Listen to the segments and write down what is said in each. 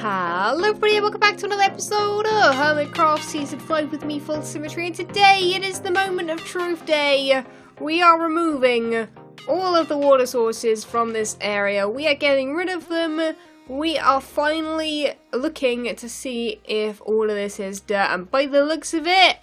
Hello everybody, welcome back to another episode of Hermitcraft Season 5 with me, FalseSymmetry, and today it is the moment of truth day. We are removing all of the water sources from this area. We are getting rid of them. We are finally looking to see if all of this is dirt, and by the looks of it,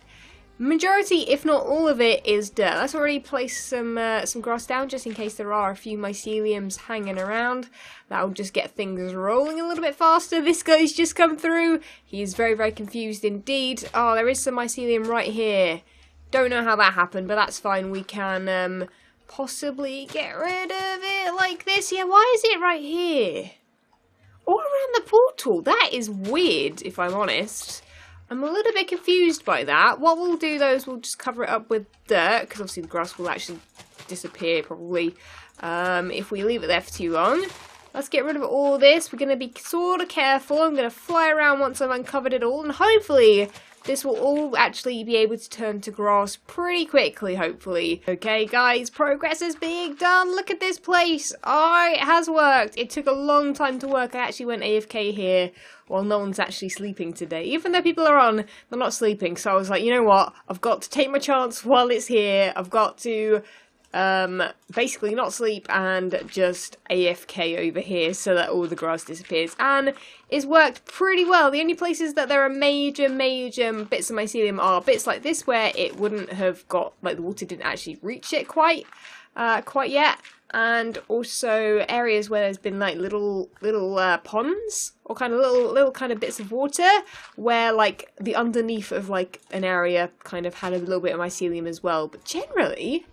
majority, if not all of it, is dirt. Let's already place some grass down just in case there are a few myceliums hanging around. That'll just get things rolling a little bit faster. This guy's just come through. He is very, very confused indeed. Oh, there is some mycelium right here. Don't know how that happened, but that's fine. We can possibly get rid of it like this. Yeah, why is it right here? All around the portal. That is weird, if I'm honest. I'm a little bit confused by that. What we'll do though is we'll just cover it up with dirt, because obviously the grass will actually disappear probably if we leave it there for too long. Let's get rid of all this. We're going to be sort of careful. I'm going to fly around once I've uncovered it all, and hopefully this will all actually be able to turn to grass pretty quickly, hopefully. Okay guys, progress is being done. Look at this place. Oh, it has worked. It took a long time to work. I actually went AFK here while no one's actually sleeping today. Even though people are on, they're not sleeping. So I was like, you know what? I've got to take my chance while it's here. I've got to basically not sleep and just AFK over here so that all the grass disappears, and it's worked pretty well. The only places that there are major bits of mycelium are bits like this where it wouldn't have got, like, the water didn't actually reach it quite yet, and also areas where there's been like little ponds or kind of little kind of bits of water where like the underneath of like an area kind of had a little bit of mycelium as well. But generally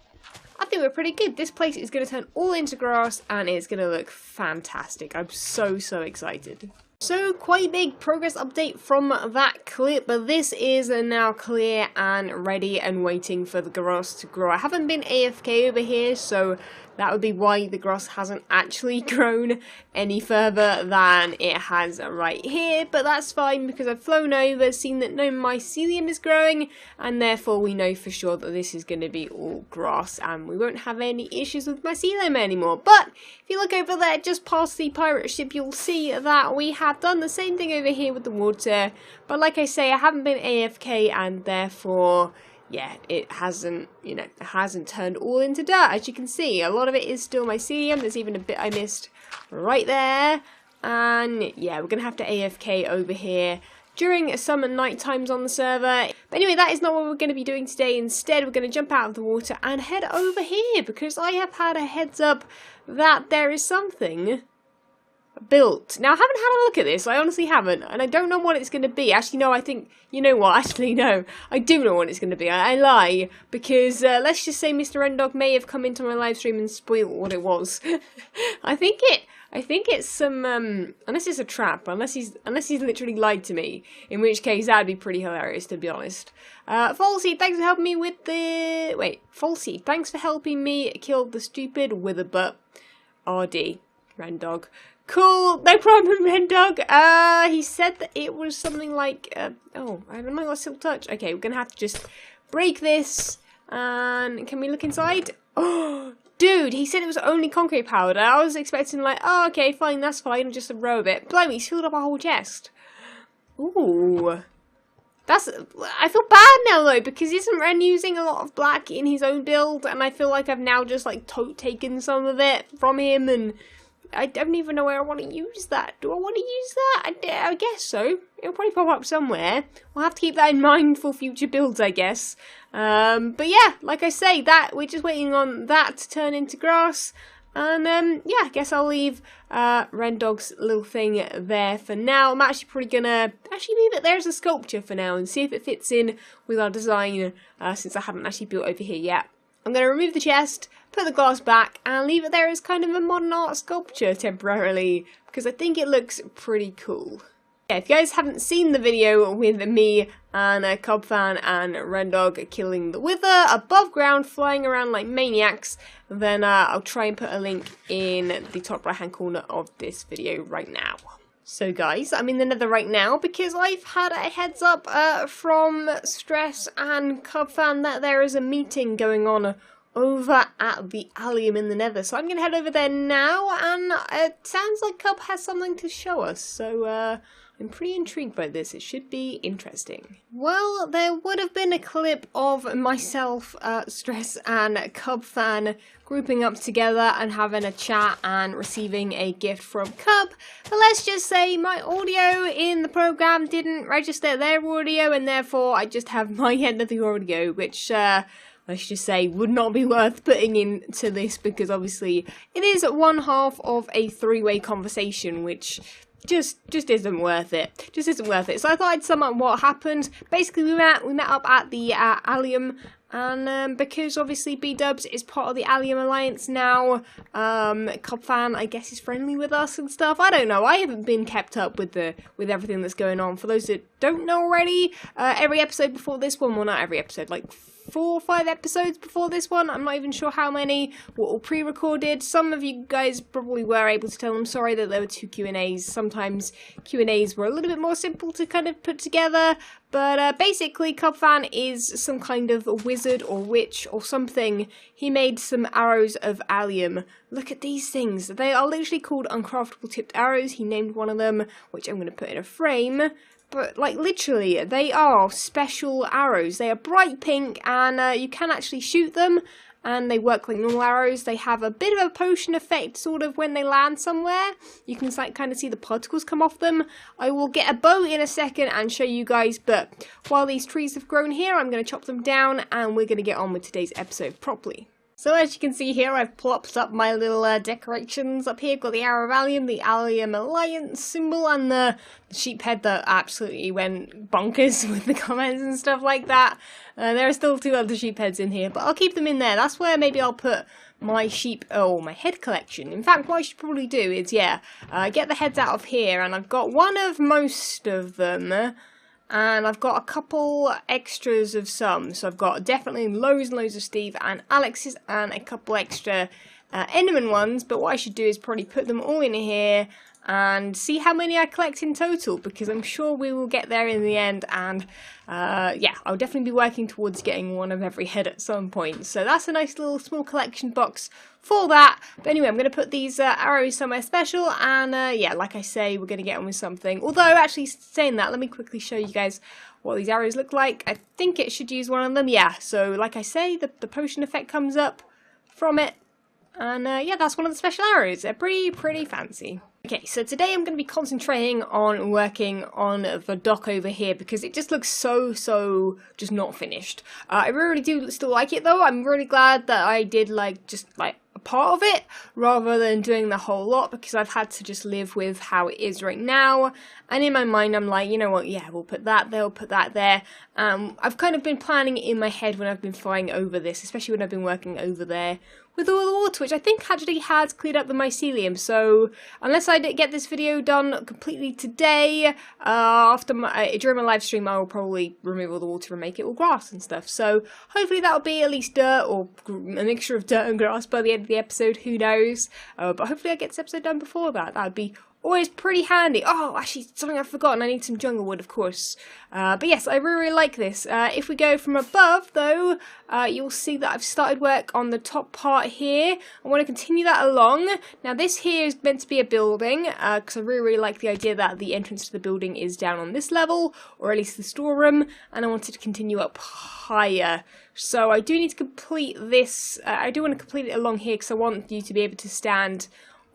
I think we're pretty good. This place is going to turn all into grass and it's going to look fantastic. I'm so excited. So, quite a big progress update from that clip, but this is now clear and ready and waiting for the grass to grow. I haven't been AFK over here, so that would be why the grass hasn't actually grown any further than it has right here, but that's fine because I've flown over, seen that no mycelium is growing, and therefore we know for sure that this is going to be all grass and we won't have any issues with mycelium anymore. But if you look over there just past the pirate ship, you'll see that we have done the same thing over here with the water, but like I say, I haven't been AFK and therefore yeah, it hasn't, it hasn't turned all into dirt. As you can see, a lot of it is still mycelium. There's even a bit I missed right there. And yeah, we're going to have to AFK over here during some night times on the server. But anyway, that is not what we're going to be doing today. Instead, we're going to jump out of the water and head over here, because I have had a heads up that there is something built. Now, I haven't had a look at this. I honestly haven't, and I don't know what it's going to be. Actually, no, I think, you know what? Actually, no, I do know what it's going to be. I lie, because let's just say Mr. Ren Dog may have come into my live stream and spoiled what it was. I think it's some unless it's a trap, unless he's literally lied to me, in which case that'd be pretty hilarious, to be honest. Falsey, thanks for helping me with the Falsey, thanks for helping me kill the stupid witherbutt RD Ren Dog. Cool, no problem, Ren Dog. He said that it was something like, oh, I don't know, got silk touch. Okay, we're gonna have to just break this, and can we look inside? Oh, dude, he said it was only concrete powder. I was expecting like, oh, okay, fine, that's fine, just a row of it. Blimey, he's filled up our whole chest. Ooh. I feel bad now though, because isn't Ren using a lot of black in his own build, and I feel like I've now just like taken some of it from him, and I don't even know where I want to use that. Do I want to use that? I guess so. It'll probably pop up somewhere. We'll have to keep that in mind for future builds, I guess. But yeah, like I say, that we're just waiting on that to turn into grass. And yeah, I guess I'll leave Ren Dog's little thing there for now. I'm actually probably gonna leave it there as a sculpture for now and see if it fits in with our design, since I haven't actually built over here yet. I'm going to remove the chest, put the glass back, and leave it there as kind of a modern art sculpture temporarily, because I think it looks pretty cool. Yeah, if you guys haven't seen the video with me and Cubfan and Ren Dog killing the wither above ground, flying around like maniacs, then I'll try and put a link in the top right hand corner of this video right now. So guys, I'm in the nether right now because I've had a heads up from Stress and Cubfan that there is a meeting going on over at the Allium in the Nether. So I'm going to head over there now, and it sounds like Cub has something to show us. So I'm pretty intrigued by this. It should be interesting. Well, there would have been a clip of myself, Stress, and Cubfan grouping up together and having a chat and receiving a gift from Cub. But let's just say my audio in the program didn't register their audio, and therefore I just have my end of the audio, which let's just say would not be worth putting into this, because obviously it is one half of a three-way conversation, which just isn't worth it. Just isn't worth it. So I thought I'd sum up what happened. Basically, we met up at the Allium, and because obviously B-Dubs is part of the Allium Alliance now, Cubfan, I guess, is friendly with us and stuff. I don't know. I haven't been kept up with everything that's going on. For those that don't know already, every episode before this one, well, not every episode, like 4 or 5 episodes before this one, I'm not even sure how many, were all pre-recorded. Some of you guys probably were able to tell them sorry that there were 2 Q&As. Sometimes Q&As were a little bit more simple to kind of put together, but basically Cubfan is some kind of a wizard or witch or something. He made some arrows of allium. Look at these things. They are literally called uncraftable tipped arrows. He named one of them, which I'm going to put in a frame. But, like, literally, they are special arrows. They are bright pink, and you can actually shoot them, and they work like normal arrows. They have a bit of a potion effect, sort of, when they land somewhere. You can, like, kind of see the particles come off them. I will get a bow in a second and show you guys, but while these trees have grown here, I'm going to chop them down, and we're going to get on with today's episode properly. So as you can see here, I've plopped up my little decorations up here. Got the Arrow of Allium, the Allium Alliance symbol, and the sheep head that absolutely went bonkers with the comments and stuff like that. There are still 2 other sheep heads in here, but I'll keep them in there. That's where maybe I'll put my my head collection. In fact, what I should probably do is, get the heads out of here, and I've got one of most of them. And I've got a couple extras of some. So I've got definitely loads and loads of Steve and Alex's, and a couple extra Enderman ones. But what I should do is probably put them all in here and see how many I collect in total, because I'm sure we will get there in the end. And yeah, I'll definitely be working towards getting one of every head at some point. So that's a nice little small collection box for that. But anyway, I'm going to put these arrows somewhere special, and yeah, like I say, we're going to get on with something. Although, actually, saying that, let me quickly show you guys what these arrows look like. I think it should use one of them. Yeah, so like I say, the potion effect comes up from it, and yeah, that's one of the special arrows. They're pretty fancy. Okay, so today I'm going to be concentrating on working on the dock over here, because it just looks so just not finished. I really do still like it though. I'm really glad that I did just a part of it rather than doing the whole lot, because I've had to just live with how it is right now. And in my mind I'm like, you know what, yeah, we'll put that there, we'll put that there. I've kind of been planning it in my head when I've been flying over this, especially when I've been working over there with all the water, which I think actually has cleared up the mycelium. So unless I get this video done completely today, during my live stream, I will probably remove all the water and make it all grass and stuff. So hopefully that'll be at least dirt, or a mixture of dirt and grass by the end of the episode, who knows. But hopefully I get this episode done before that. That would be always pretty handy. Oh, actually, something I've forgotten. I need some jungle wood, of course. But yes, I really like this. If we go from above, though, you'll see that I've started work on the top part here. I want to continue that along. Now, this here is meant to be a building, because I really like the idea that the entrance to the building is down on this level, or at least the storeroom, and I wanted to continue up higher. So I do need to complete this. I do want to complete it along here, because I want you to be able to stand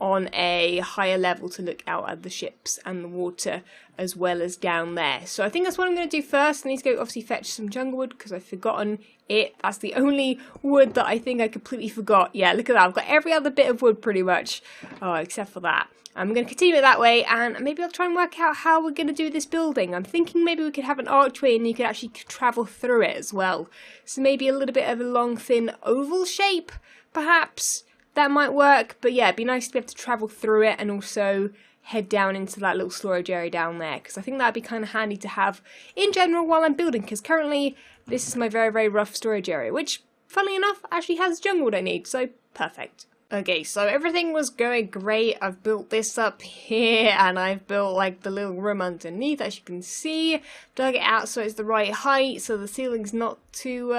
on a higher level to look out at the ships and the water, as well as down there. So I think that's what I'm going to do first. I need to go obviously fetch some jungle wood, because I've forgotten it. That's the only wood that I think I completely forgot. Yeah, look at that. I've got every other bit of wood pretty much, except for that. I'm going to continue it that way, and maybe I'll try and work out how we're going to do this building. I'm thinking maybe we could have an archway and you could actually travel through it as well. So maybe a little bit of a long, thin oval shape, perhaps. That might work, but yeah, it'd be nice to be able to travel through it and also head down into that little storage area down there, because I think that'd be kind of handy to have in general while I'm building, because currently this is my very rough storage area, which, funnily enough, actually has jungle wood I need, so perfect. Okay, so everything was going great. I've built this up here, and I've built like the little room underneath, as you can see. Dug it out so it's the right height, so the ceiling's not too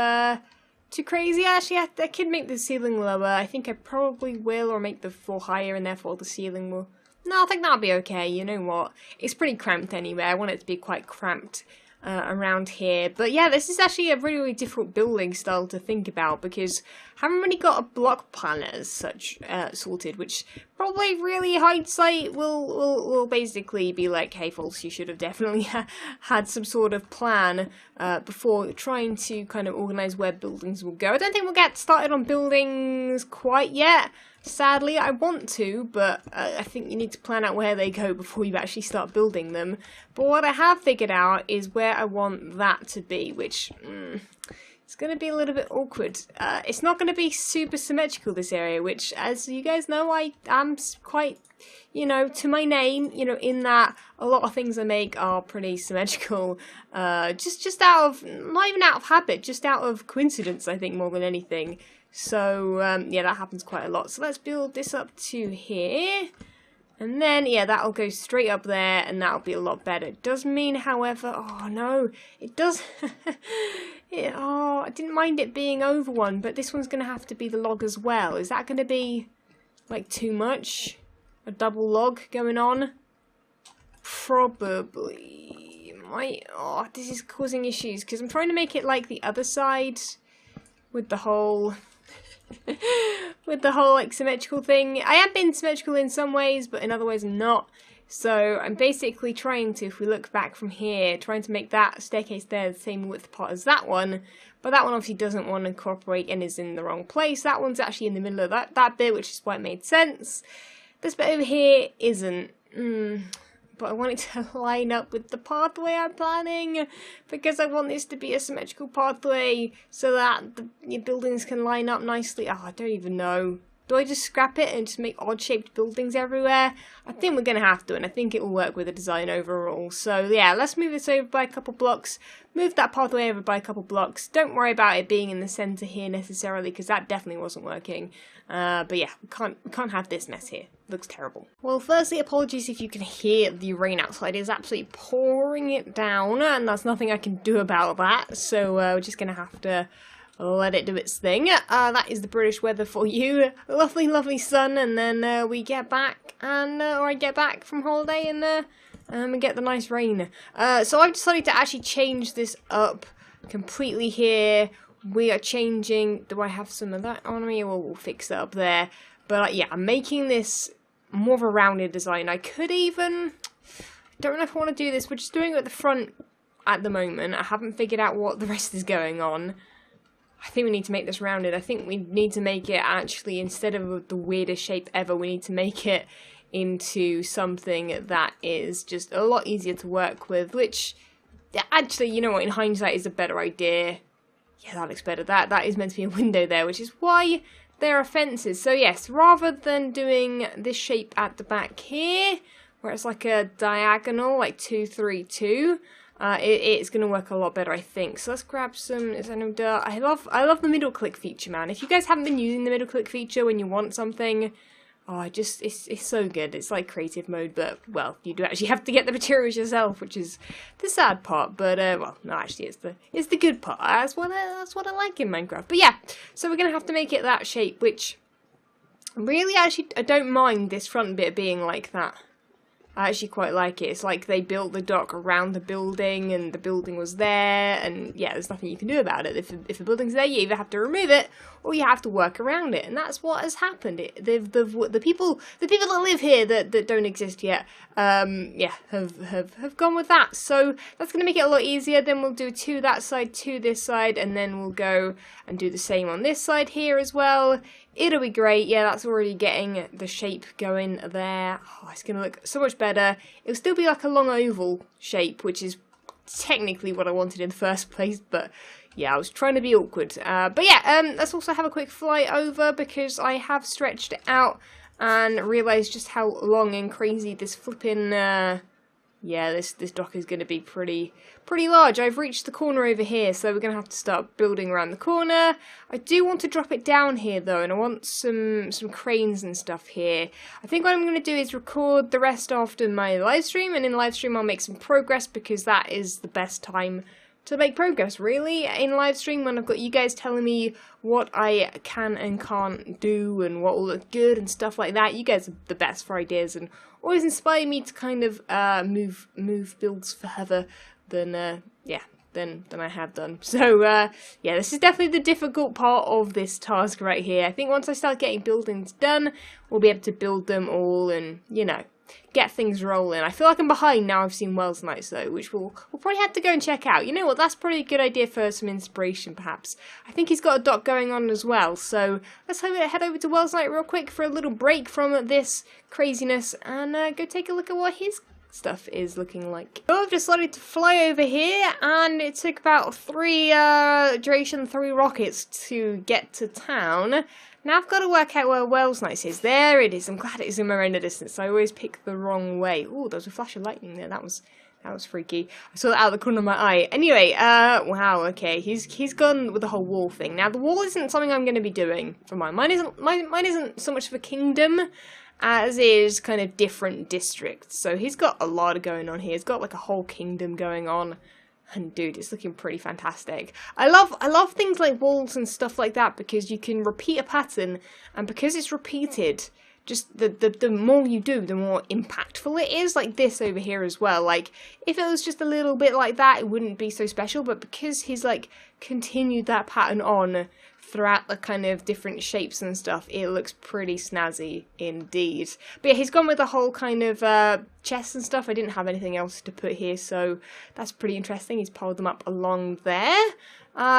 too crazy. Actually, I could make the ceiling lower. I think I probably will, or make the floor higher, and therefore the ceiling will... No, I think that'll be okay. You know what? It's pretty cramped anyway. I want it to be quite cramped around here. But yeah, this is actually a really, really difficult building style to think about, because I haven't really got a block plan as such sorted, which probably really hindsight will basically be like, hey, False, you should have definitely had some sort of plan before trying to kind of organise where buildings will go. I don't think we'll get started on buildings quite yet. Sadly, I want to, but I think you need to plan out where they go before you actually start building them. But what I have figured out is where I want that to be, which it's going to be a little bit awkward. It's not going to be super symmetrical, this area, which, as you guys know, I am quite, you know, to my name, you know, in that a lot of things I make are pretty symmetrical, just out of, not even out of habit, just out of coincidence, I think, more than anything. So, yeah, that happens quite a lot. So let's build this up to here. And then, yeah, that'll go straight up there, and that'll be a lot better. It does mean, however... Oh, no. It does... oh, I didn't mind it being over one, but this one's going to have to be the log as well. Is that going to be, like, too much? A double log going on? Probably. Oh, this is causing issues, because I'm trying to make it like the other side with the whole... with the whole like symmetrical thing. I am being symmetrical in some ways, but in other ways I'm not. So I'm basically trying to, if we look back from here, trying to make that staircase there the same width part as that one. But that one obviously doesn't want to incorporate and is in the wrong place. That one's actually in the middle of that bit, which is why it made sense. This bit over here isn't. But I want it to line up with the pathway I'm planning, because I want this to be a symmetrical pathway so that your buildings can line up nicely. Oh, I don't even know. Do I just scrap it and just make odd-shaped buildings everywhere? I think we're going to have to, and I think it will work with the design overall. So, yeah, let's move this over by a couple blocks. Move that pathway over by a couple blocks. Don't worry about it being in the centre here necessarily, because that definitely wasn't working. But yeah, we can't have this mess here. Looks terrible. Well, firstly, apologies if you can hear the rain outside. It's absolutely pouring it down, and there's nothing I can do about that. So we're just going to have to let it do its thing. That is the British weather for you. Lovely, lovely sun, and then we get back, and or I get back from holiday, and we get the nice rain. So I've decided to actually change this up completely here. We are changing. Do I have some of that on me? Well, we'll fix that up there. But yeah, I'm making this more of a rounded design. I could even... don't know if I want to do this. We're just doing it at the front at the moment. I haven't figured out what the rest is going on. I think we need to make this rounded. I think we need to make it actually, instead of the weirdest shape ever, we need to make it into something that is just a lot easier to work with, which, actually, you know what, in hindsight is a better idea. Yeah, that looks better. That is meant to be a window there, which is why there are fences. So yes, rather than doing this shape at the back here, where it's like a diagonal, like 2, 3, 2, it's going to work a lot better, I think. So let's grab some, is there no dirt? I love the middle click feature, man. If you guys haven't been using the middle click feature when you want something, oh, it's so good. It's like creative mode, but, well, you do actually have to get the materials yourself, which is the sad part. But, well, no, actually, it's the good part. That's what I like in Minecraft. But yeah, so we're going to have to make it that shape, which, really, actually, I don't mind this front bit being like that. I actually quite like it. It's like they built the dock around the building, and the building was there, and yeah, there's nothing you can do about it. If the building's there, you either have to remove it, or you have to work around it, and that's what has happened. The people that live here that don't exist yet, yeah, have gone with that. So that's going to make it a lot easier. Then we'll do 2 that side, 2 this side, and then we'll go and do the same on this side here as well. It'll be great. Yeah, that's already getting the shape going there. Oh, it's going to look so much better. It'll still be like a long oval shape, which is technically what I wanted in the first place, but yeah, I was trying to be awkward. But yeah, let's also have a quick fly over, because I have stretched it out and realised just how long and crazy this flipping... yeah, this dock is going to be pretty large. I've reached the corner over here, so we're going to have to start building around the corner. I do want to drop it down here, though, and I want some cranes and stuff here. I think what I'm going to do is record the rest after my live stream, and in live stream I'll make some progress, because that is the best time make progress, really, in live stream when I've got you guys telling me what I can and can't do and what will look good and stuff like that. You guys are the best for ideas and always inspire me to kind of move builds further than than I have done. So yeah, this is definitely the difficult part of this task right here. I think once I start getting buildings done, we'll be able to build them all and, you know, get things rolling. I feel like I'm behind now I've seen Wells Nights though, which we'll probably have to go and check out. You know what, that's probably a good idea for some inspiration perhaps. I think he's got a dock going on as well, so let's head over to Wells Night real quick for a little break from this craziness and go take a look at what his stuff is looking like. So I've decided to fly over here and it took about 3 rockets to get to town. Now I've got to work out where Wells Nights is. There it is. I'm glad it is in my render distance. I always pick the wrong way. Ooh, there was a flash of lightning there. That was freaky. I saw that out of the corner of my eye. Anyway, wow, okay. He's gone with the whole wall thing. Now the wall isn't something I'm going to be doing for mine. Mine isn't so much of a kingdom as is kind of different districts. So he's got a lot going on here. He's got like a whole kingdom going on. And dude, it's looking pretty fantastic. I love things like walls and stuff like that because you can repeat a pattern, and because it's repeated, just the more you do, the more impactful it is. Like this over here as well. Like if it was just a little bit like that, it wouldn't be so special. But because he's like continued that pattern on throughout the kind of different shapes and stuff, it looks pretty snazzy indeed. But yeah, he's gone with the whole kind of chests and stuff. I didn't have anything else to put here, so that's pretty interesting. He's piled them up along there.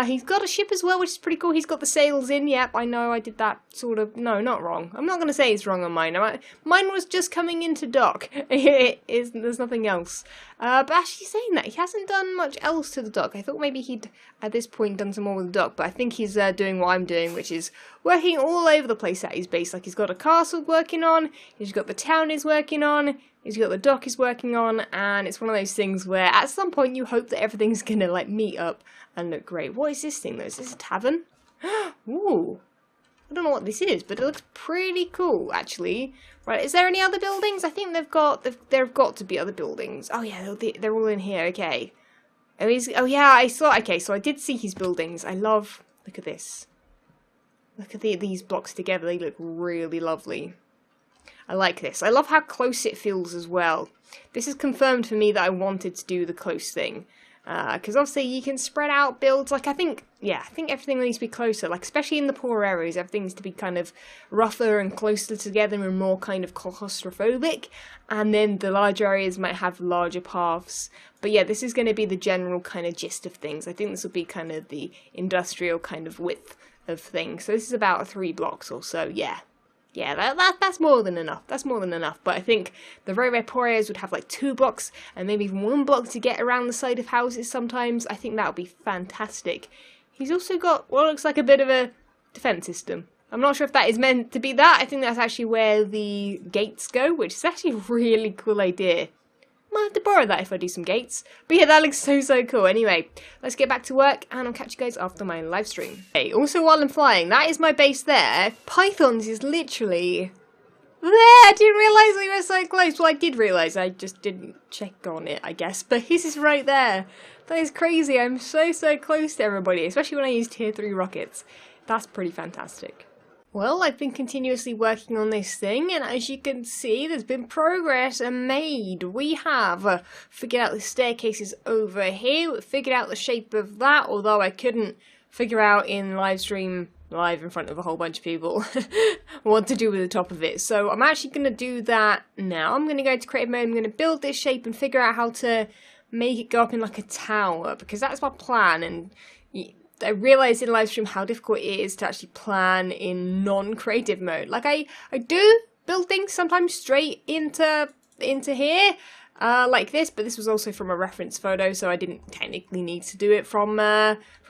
He's got a ship as well, which is pretty cool. He's got the sails in. Yep, I know I did that sort of... No, not wrong. I'm not going to say it's wrong on mine. Mine was just coming into dock. There's nothing else. But actually saying that, he hasn't done much else to the dock. I thought maybe he'd, at this point, done some more with the dock. But I think he's doing what I'm doing, which is working all over the place at his base. Like, he's got a castle working on. He's got the town he's working on. He's got the dock he's working on, and it's one of those things where at some point you hope that everything's gonna like meet up and look great. What is this thing though? Is this a tavern? Ooh. I don't know what this is, but it looks pretty cool actually. Right, is there any other buildings? I think there've got to be other buildings. Oh yeah, they're all in here, okay. Oh yeah, I saw, okay, so I did see his buildings. I love, look at this. Look at these blocks together, they look really lovely. I like this. I love how close it feels as well. This has confirmed for me that I wanted to do the close thing. Because obviously you can spread out builds. Like I think everything needs to be closer. Like especially in the poor areas, everything needs to be kind of rougher and closer together and more kind of claustrophobic. And then the larger areas might have larger paths. But yeah, this is going to be the general kind of gist of things. I think this will be kind of the industrial kind of width of things. So this is about 3 blocks or so, yeah. Yeah, that's more than enough. That's more than enough. But I think the very, very poor areas would have like 2 blocks and maybe even 1 block to get around the side of houses sometimes. I think that would be fantastic. He's also got what looks like a bit of a defense system. I'm not sure if that is meant to be that. I think that's actually where the gates go, which is actually a really cool idea. Might have to borrow that if I do some gates. But yeah, that looks so cool. Anyway, let's get back to work and I'll catch you guys after my live stream. Okay, also while I'm flying, that is my base there. Pythons is literally there. I didn't realise we were so close. Well, I did realise, I just didn't check on it, I guess. But his is right there. That is crazy. I'm so close to everybody, especially when I use tier 3 rockets. That's pretty fantastic. Well, I've been continuously working on this thing, and as you can see, there's been progress made. We have figured out the staircases over here, we figured out the shape of that, although I couldn't figure out in live stream, live in front of a whole bunch of people, what to do with the top of it. So I'm actually going to do that now. I'm going to go to creative mode, I'm going to build this shape and figure out how to make it go up in like a tower, because that's my plan, and I realised in live stream how difficult it is to actually plan in non-creative mode. Like I do build things sometimes straight into here, like this, but this was also from a reference photo, so I didn't technically need to do it from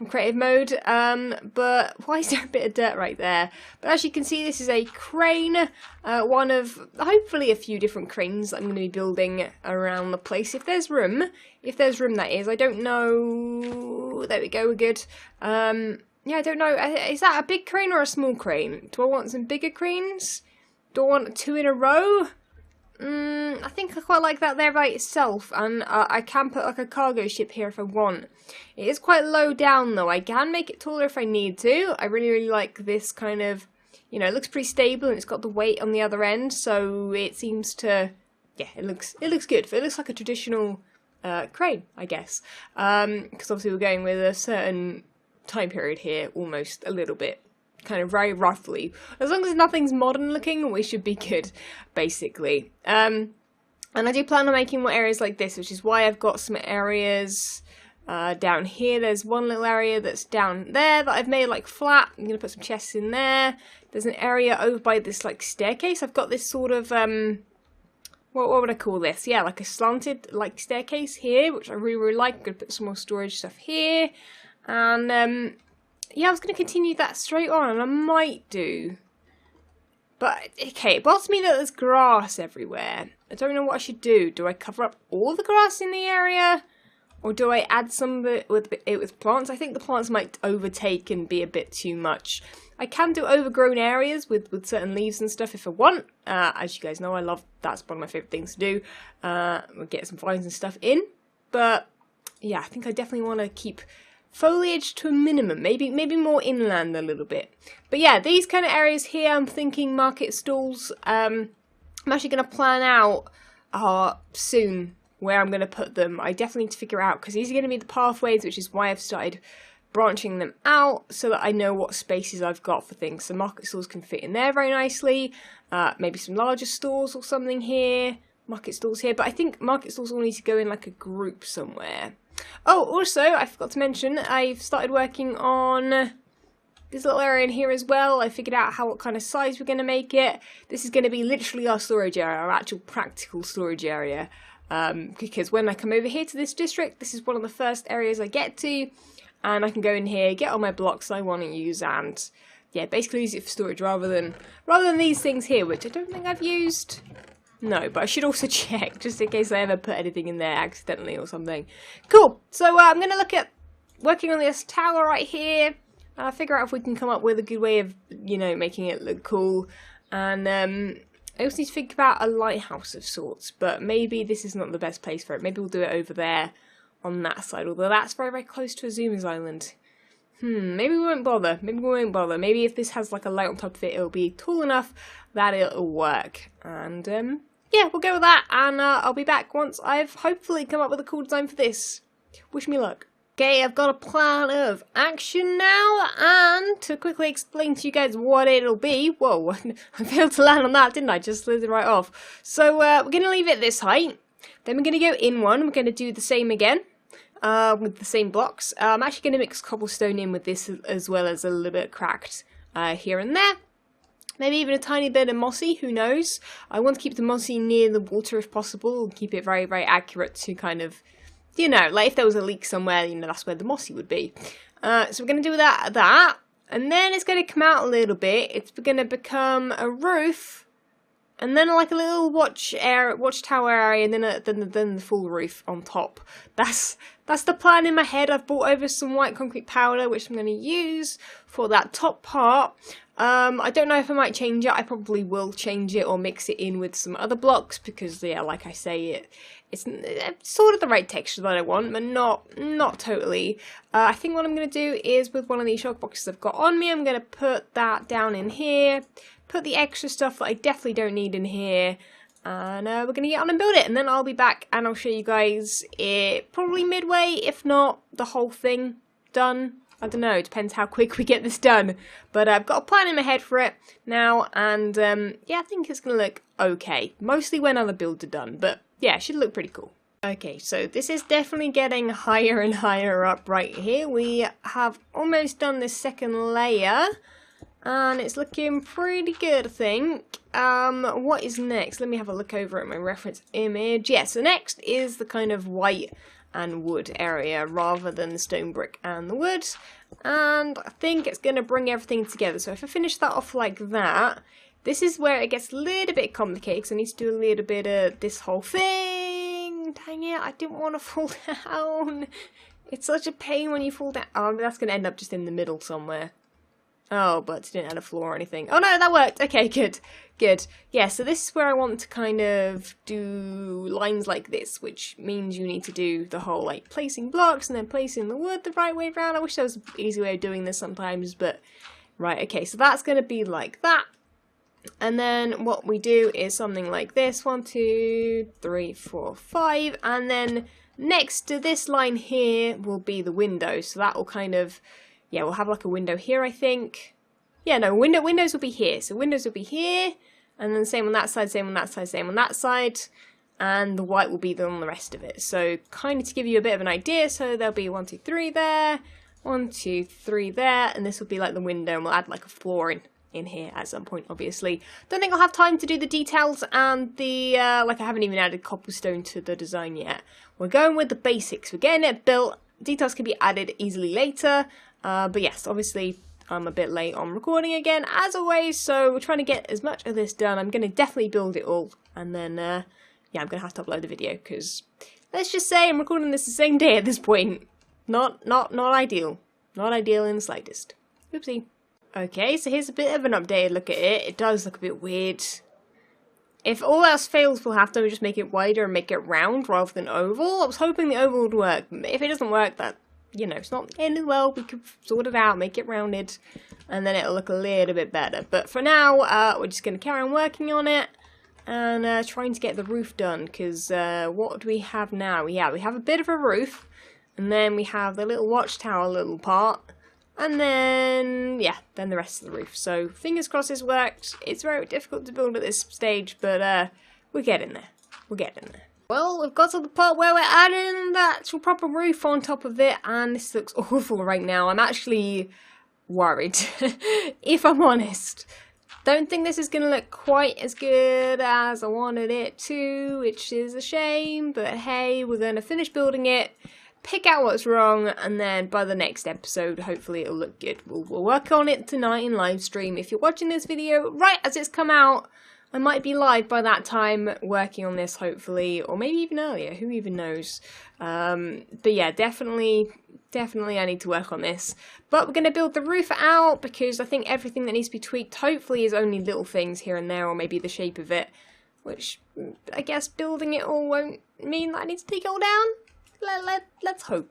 creative mode. But why is there a bit of dirt right there? But as you can see, this is a crane, one of hopefully a few different cranes that I'm going to be building around the place. If there's room that is. I don't know. There we go, we're good. Yeah, I don't know. Is that a big crane or a small crane? Do I want some bigger cranes? Do I want 2 in a row? I think I quite like that there by itself, and I can put like a cargo ship here if I want. It is quite low down though. I can make it taller if I need to. I really like this kind of, you know, it looks pretty stable and it's got the weight on the other end, so it seems to, yeah, it looks good. It looks like a traditional crane, I guess, because obviously we're going with a certain time period here, almost a little bit. Kind of very roughly. As long as nothing's modern looking, we should be good, basically. And I do plan on making more areas like this, which is why I've got some areas down here. There's one little area that's down there that I've made like flat. I'm going to put some chests in there. There's an area over by this like staircase. I've got this sort of, what would I call this? Yeah, like a slanted like staircase here, which I really like. I'm going to put some more storage stuff here. And, yeah, I was going to continue that straight on, and I might do. But, okay, it bothers me that there's grass everywhere. I don't know what I should do. Do I cover up all the grass in the area? Or do I add some of it with plants? I think the plants might overtake and be a bit too much. I can do overgrown areas with certain leaves and stuff if I want. As you guys know, that's one of my favourite things to do. We'll get some vines and stuff in. But, yeah, I think I definitely want to keep foliage to a minimum, maybe more inland a little bit. But yeah, these kind of areas here, I'm thinking market stalls. I'm actually going to plan out soon where I'm going to put them. I definitely need to figure out, because these are going to be the pathways, which is why I've started branching them out so that I know what spaces I've got for things. So market stalls can fit in there very nicely. Maybe some larger stalls or something here. Market stalls here, but I think market stalls all need to go in like a group somewhere. Oh, also, I forgot to mention, I've started working on this little area in here as well. I figured out what kind of size we're going to make it. This is going to be literally our storage area, our actual practical storage area. Because when I come over here to this district, this is one of the first areas I get to. And I can go in here, get all my blocks I want to use, and yeah, basically use it for storage rather than these things here, which I don't think I've used. No, but I should also check, just in case I ever put anything in there accidentally or something. Cool, so I'm going to look at working on this tower right here, figure out if we can come up with a good way of, you know, making it look cool. And I also need to think about a lighthouse of sorts, but maybe this is not the best place for it. Maybe we'll do it over there on that side, although that's very, very close to a Zoomer's Island. Maybe we won't bother. Maybe if this has like a light on top of it, it'll be tall enough that it'll work. And yeah, we'll go with that, and I'll be back once I've hopefully come up with a cool design for this. Wish me luck. Okay, I've got a plan of action now, and to quickly explain to you guys what it'll be. Whoa, I failed to land on that, didn't I? Just slid it right off. So we're going to leave it this height. Then we're going to go in one. We're going to do the same again. With the same blocks. I'm actually going to mix cobblestone in with this as well as a little bit cracked here and there. Maybe even a tiny bit of mossy, who knows. I want to keep the mossy near the water if possible, keep it very, very accurate to kind of, you know, like if there was a leak somewhere, you know, that's where the mossy would be. So we're going to do that, and then it's going to come out a little bit. It's going to become a roof. And then like a little watchtower area, and then the full roof on top. That's the plan in my head. I've brought over some white concrete powder, which I'm going to use for that top part. I don't know if I might change it. I probably will change it or mix it in with some other blocks because, yeah, like I say, it's sort of the right texture that I want, but not totally. I think what I'm going to do is with one of these shock boxes I've got on me, I'm going to put that down in here. Put the extra stuff that I definitely don't need in here, and we're going to get on and build it, and then I'll be back and I'll show you guys it probably midway, if not the whole thing done. I don't know, it depends how quick we get this done, but I've got a plan in my head for it now, and yeah, I think it's going to look okay, mostly when other builds are done, but yeah, it should look pretty cool. Okay, so this is definitely getting higher and higher up right here. We have almost done this second layer. And it's looking pretty good, I think. What is next? Let me have a look over at my reference image. Yeah, so next is the kind of white and wood area rather than the stone brick and the wood. And I think it's going to bring everything together. So if I finish that off like that, this is where it gets a little bit complicated because I need to do a little bit of this whole thing. Dang it, I didn't want to fall down. It's such a pain when you fall down. Oh, that's going to end up just in the middle somewhere. Oh, but it didn't add a floor or anything. Oh no, that worked. Okay, good. Good. Yeah, so this is where I want to kind of do lines like this, which means you need to do the whole, like, placing blocks and then placing the wood the right way around. I wish there was an easy way of doing this sometimes, but... Right, okay, so that's going to be like that. And then what we do is something like this. 1, 2, 3, 4, 5. And then next to this line here will be the window. So that will kind of... Yeah, we'll have like a window here, I think. Yeah, no, windows will be here. So windows will be here, and then same on that side, same on that side, same on that side, and the white will be on the rest of it. So kind of to give you a bit of an idea, so there'll be 1, 2, 3 there, 1, 2, 3 there, and this will be like the window, and we'll add like a floor in here at some point, obviously. Don't think I'll have time to do the details and the, like I haven't even added cobblestone to the design yet. We're going with the basics. We're getting it built. Details can be added easily later. But yes, obviously I'm a bit late on recording again, as always, so we're trying to get as much of this done. I'm going to definitely build it all, and then, yeah, I'm going to have to upload the video, because let's just say I'm recording this the same day at this point. Not ideal. Not ideal in the slightest. Oopsie. Okay, so here's a bit of an updated look at it. It does look a bit weird. If all else fails, we'll have to just make it wider and make it round rather than oval. I was hoping the oval would work. If it doesn't work, that... You know, it's not ending well, we could sort it out, make it rounded, and then it'll look a little bit better. But for now, we're just going to carry on working on it, and trying to get the roof done, because what do we have now? Yeah, we have a bit of a roof, and then we have the little watchtower little part, and then, yeah, then the rest of the roof. So, fingers crossed this worked. It's very difficult to build at this stage, but we're getting there. We're getting there. Well, we've got to the part where we're adding the actual proper roof on top of it, and this looks awful right now. I'm actually worried, if I'm honest. Don't think this is going to look quite as good as I wanted it to, which is a shame, but hey, we're going to finish building it, pick out what's wrong, and then by the next episode, hopefully it'll look good. We'll work on it tonight in live stream. If you're watching this video right as it's come out, I might be live by that time working on this, hopefully, or maybe even earlier, who even knows. But yeah, definitely I need to work on this. But we're going to build the roof out, because I think everything that needs to be tweaked, hopefully, is only little things here and there, or maybe the shape of it, which I guess building it all won't mean that I need to take it all down. Let's hope.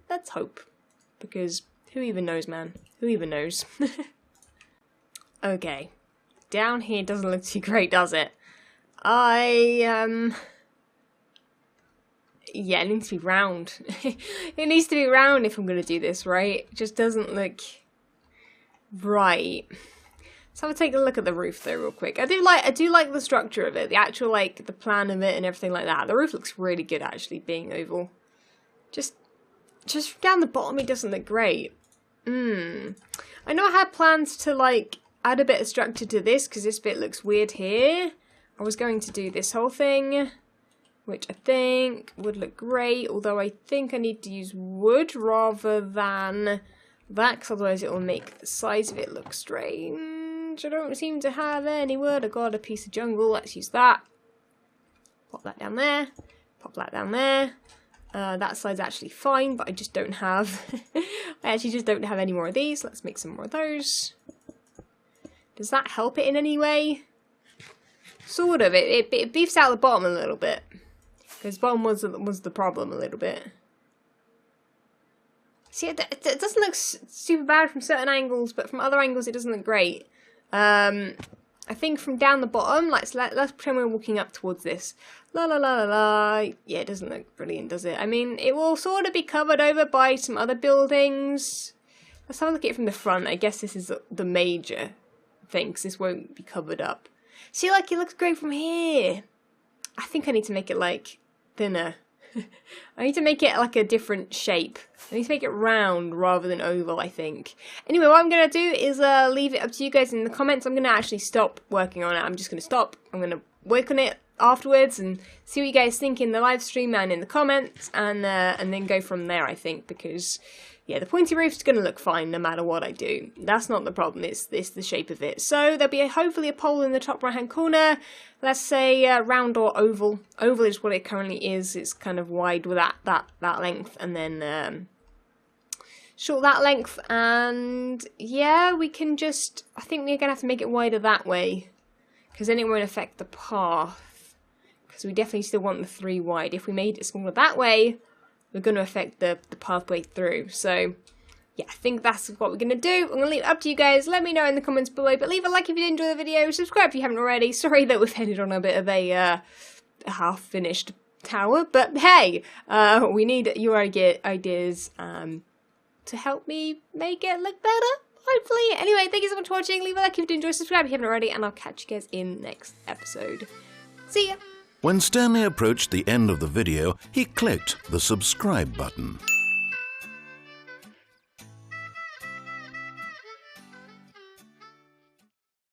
Let's hope. Because who even knows, man? Who even knows? Okay. Down here doesn't look too great, does it? Yeah, it needs to be round. It needs to be round if I'm going to do this, right? It just doesn't look right. So I'll take a look at the roof though real quick. I do like the structure of it, the actual, like, the plan of it and everything like that. The roof looks really good actually, being oval. Just down the bottom it doesn't look great. I know I had plans to, like, add a bit of structure to this, because this bit looks weird here. I was going to do this whole thing, which I think would look great, although I think I need to use wood rather than that, because otherwise it will make the size of it look strange. I don't seem to have any wood. I got a piece of jungle, let's use that. Pop that down there, pop that down there. That side's actually fine, but I just don't have, I actually just don't have any more of these. Let's make some more of those. Does that help it in any way? Sort of. It beefs out the bottom a little bit. Because bottom was the problem a little bit. See, it doesn't look super bad from certain angles, but from other angles it doesn't look great. I think from down the bottom, let's pretend we're walking up towards this. La la la la la. Yeah, it doesn't look brilliant, does it? I mean, it will sort of be covered over by some other buildings. Let's have a look at it from the front. I guess this is the major thing, because this won't be covered up. See, like, it looks great from here. I think I need to make it, like, thinner. I need to make it, like, a different shape. I need to make it round rather than oval, I think. Anyway, what I'm going to do is leave it up to you guys in the comments. I'm going to actually stop working on it. I'm just going to stop. I'm going to work on it afterwards and see what you guys think in the live stream and in the comments, and then go from there, I think, because... yeah, the pointy roof's going to look fine no matter what I do. That's not the problem, it's the shape of it. So there'll be hopefully a pole in the top right hand corner. Let's say round or oval. Oval is what it currently is. It's kind of wide with that length. And then, short that length, and yeah, we can just, I think we're gonna have to make it wider that way, because then it won't affect the path, because we definitely still want the 3 wide. If we made it smaller that way, we're going to affect the pathway through. So yeah, I think that's what we're going to do. I'm going to leave it up to you guys. Let me know in the comments below, but leave a like if you did enjoy the video, subscribe if you haven't already. Sorry that we've headed on a bit of a half-finished tower, but hey, we need your ideas to help me make it look better, hopefully. Anyway, thank you so much for watching. Leave a like if you did enjoy, subscribe if you haven't already, and I'll catch you guys in the next episode. See ya! When Stanley approached the end of the video, he clicked the subscribe button.